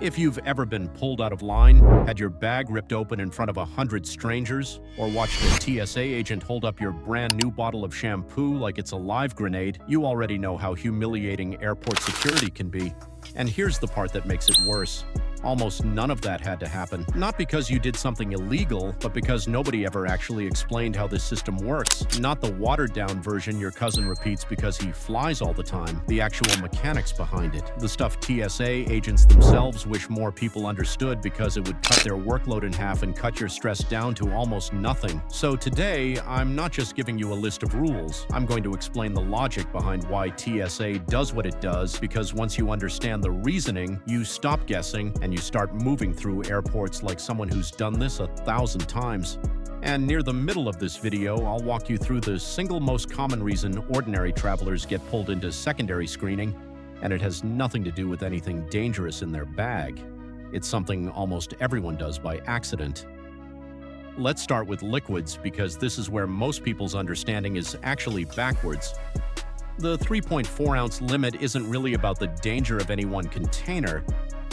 If you've ever been pulled out of line, had your bag ripped open in front of 100 strangers, or watched a TSA agent hold up your brand new bottle of shampoo like it's a live grenade, you already know how humiliating airport security can be. And here's the part that makes it worse. Almost none of that had to happen. Not because you did something illegal, but because nobody ever actually explained how this system works. Not the watered-down version your cousin repeats because he flies all the time. The actual mechanics behind it. The stuff TSA agents themselves wish more people understood because it would cut their workload in half and cut your stress down to almost nothing. So today, I'm not just giving you a list of rules. I'm going to explain the logic behind why TSA does what it does, because once you understand the reasoning, you stop guessing and you start moving through airports like someone who's done this 1,000 times. And near the middle of this video, I'll walk you through the single most common reason ordinary travelers get pulled into secondary screening, and it has nothing to do with anything dangerous in their bag. It's something almost everyone does by accident. Let's start with liquids, because this is where most people's understanding is actually backwards. The 3.4-ounce limit isn't really about the danger of any one container.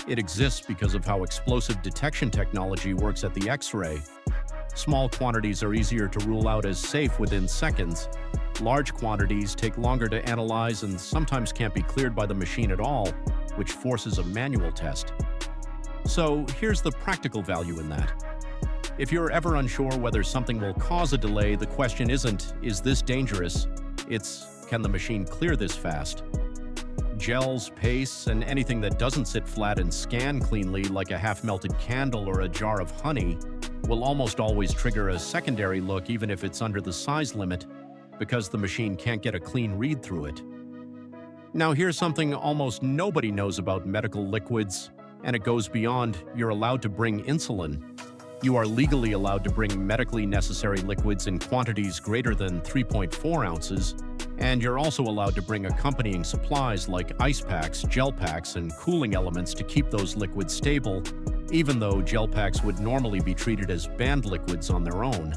It exists because of how explosive detection technology works at the X-ray. Small quantities are easier to rule out as safe within seconds. Large quantities take longer to analyze and sometimes can't be cleared by the machine at all, which forces a manual test. So here's the practical value in that. If you're ever unsure whether something will cause a delay, the question isn't, is this dangerous? It's, can the machine clear this fast? Gels, pastes, and anything that doesn't sit flat and scan cleanly like a half-melted candle or a jar of honey will almost always trigger a secondary look even if it's under the size limit, because the machine can't get a clean read through it. Now here's something almost nobody knows about medical liquids, and it goes beyond you're allowed to bring insulin. You are legally allowed to bring medically necessary liquids in quantities greater than 3.4 ounces, and you're also allowed to bring accompanying supplies like ice packs, gel packs, and cooling elements to keep those liquids stable, even though gel packs would normally be treated as banned liquids on their own.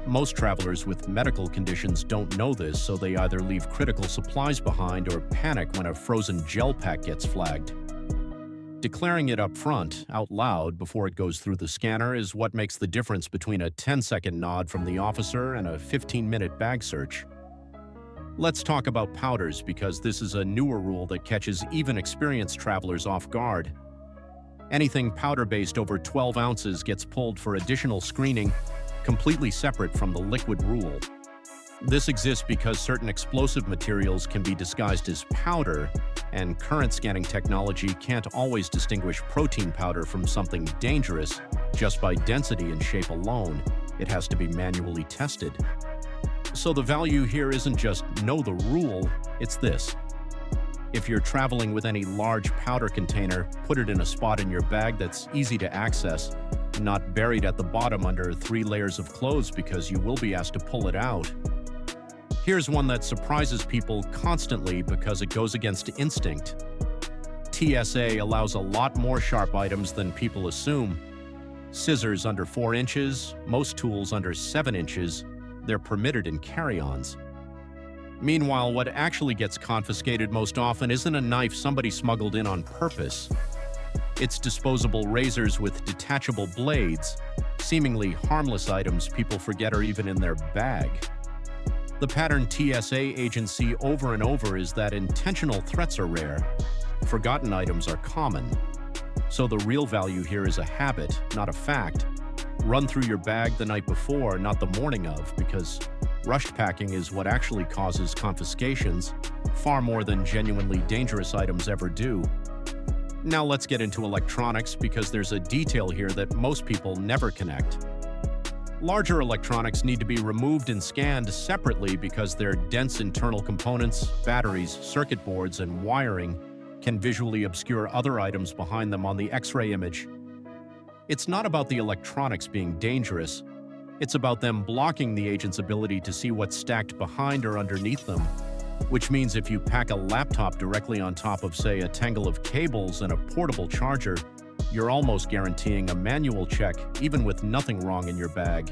Most travelers with medical conditions don't know this, so they either leave critical supplies behind or panic when a frozen gel pack gets flagged. Declaring it up front, out loud, before it goes through the scanner is what makes the difference between a 10-second nod from the officer and a 15-minute bag search. Let's talk about powders, because this is a newer rule that catches even experienced travelers off guard. Anything powder-based over 12 ounces gets pulled for additional screening, completely separate from the liquid rule. This exists because certain explosive materials can be disguised as powder, and current scanning technology can't always distinguish protein powder from something dangerous just by density and shape alone. It has to be manually tested. So the value here isn't just know the rule, it's this. If you're traveling with any large powder container, put it in a spot in your bag that's easy to access, not buried at the bottom under 3 layers of clothes because you will be asked to pull it out. Here's one that surprises people constantly because it goes against instinct. TSA allows a lot more sharp items than people assume. Scissors under 4 inches, most tools under 7 inches, they're permitted in carry-ons. Meanwhile, what actually gets confiscated most often isn't a knife somebody smuggled in on purpose. It's disposable razors with detachable blades, seemingly harmless items people forget are even in their bag. The pattern TSA agents see over and over is that intentional threats are rare. Forgotten items are common. So the real value here is a habit, not a fact. Run through your bag the night before, not the morning of, because rushed packing is what actually causes confiscations, far more than genuinely dangerous items ever do. Now let's get into electronics, because there's a detail here that most people never connect. Larger electronics need to be removed and scanned separately because their dense internal components, batteries, circuit boards, and wiring can visually obscure other items behind them on the X-ray image. It's not about the electronics being dangerous. It's about them blocking the agent's ability to see what's stacked behind or underneath them, which means if you pack a laptop directly on top of, say, a tangle of cables and a portable charger, you're almost guaranteeing a manual check, even with nothing wrong in your bag.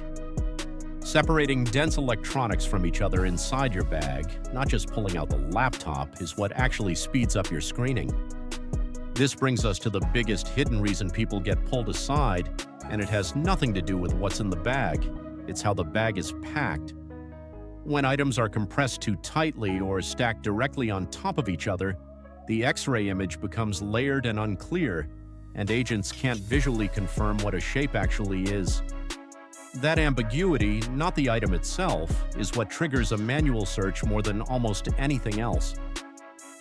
Separating dense electronics from each other inside your bag, not just pulling out the laptop, is what actually speeds up your screening. This brings us to the biggest hidden reason people get pulled aside, and it has nothing to do with what's in the bag. It's how the bag is packed. When items are compressed too tightly or stacked directly on top of each other, the X-ray image becomes layered and unclear, and agents can't visually confirm what a shape actually is. That ambiguity, not the item itself, is what triggers a manual search more than almost anything else.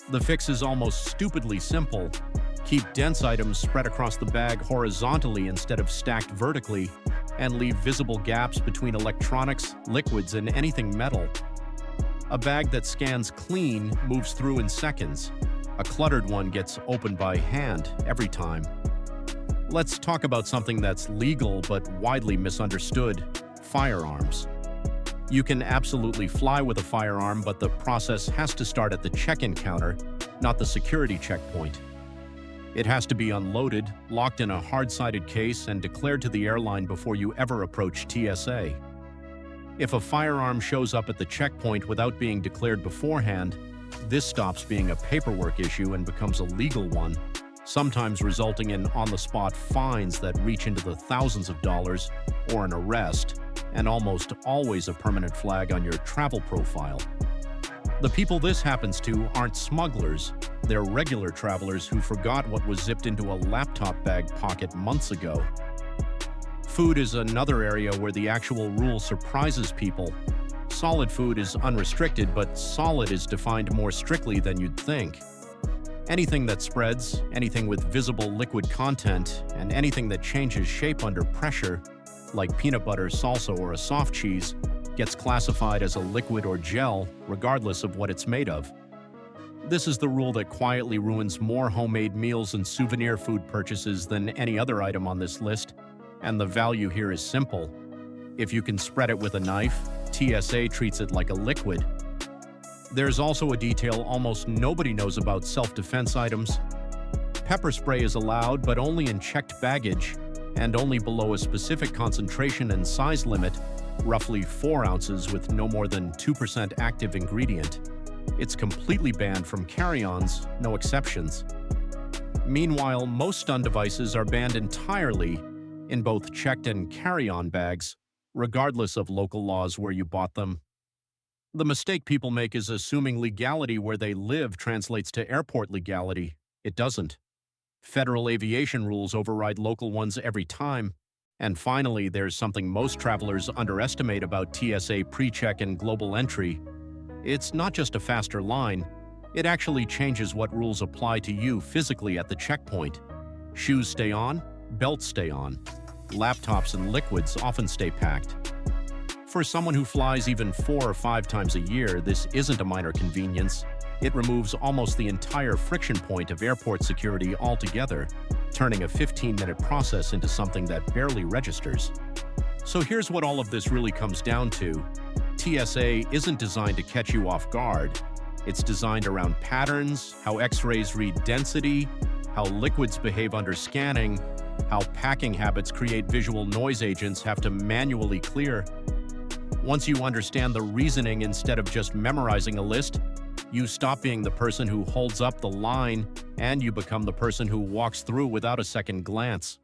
The fix is almost stupidly simple. Keep dense items spread across the bag horizontally instead of stacked vertically, and leave visible gaps between electronics, liquids, and anything metal. A bag that scans clean moves through in seconds. A cluttered one gets opened by hand every time. Let's talk about something that's legal but widely misunderstood: firearms. You can absolutely fly with a firearm, but the process has to start at the check-in counter, not the security checkpoint. It has to be unloaded, locked in a hard-sided case, and declared to the airline before you ever approach TSA. If a firearm shows up at the checkpoint without being declared beforehand, this stops being a paperwork issue and becomes a legal one, sometimes resulting in on-the-spot fines that reach into the thousands of dollars, or an arrest, and almost always a permanent flag on your travel profile. The people this happens to aren't smugglers, they're regular travelers who forgot what was zipped into a laptop bag pocket months ago. Food is another area where the actual rule surprises people. Solid food is unrestricted, but solid is defined more strictly than you'd think. Anything that spreads, anything with visible liquid content, and anything that changes shape under pressure, like peanut butter, salsa, or a soft cheese, gets classified as a liquid or gel, regardless of what it's made of. This is the rule that quietly ruins more homemade meals and souvenir food purchases than any other item on this list, and the value here is simple. If you can spread it with a knife, TSA treats it like a liquid. There's also a detail almost nobody knows about self-defense items. Pepper spray is allowed, but only in checked baggage, and only below a specific concentration and size limit, roughly 4 ounces with no more than 2% active ingredient. It's completely banned from carry-ons, no exceptions. Meanwhile, most stun devices are banned entirely in both checked and carry-on bags, regardless of local laws where you bought them. The mistake people make is assuming legality where they live translates to airport legality. It doesn't. Federal aviation rules override local ones every time. And finally, there's something most travelers underestimate about TSA pre-check and global entry. It's not just a faster line. It actually changes what rules apply to you physically at the checkpoint. Shoes stay on, belts stay on. Laptops and liquids often stay packed. For someone who flies even 4 or 5 times a year, this isn't a minor convenience. It removes almost the entire friction point of airport security altogether, turning a 15-minute process into something that barely registers. So here's what all of this really comes down to. TSA isn't designed to catch you off guard. It's designed around patterns, how X-rays read density, how liquids behave under scanning, how packing habits create visual noise agents have to manually clear. Once you understand the reasoning instead of just memorizing a list, you stop being the person who holds up the line and you become the person who walks through without a second glance.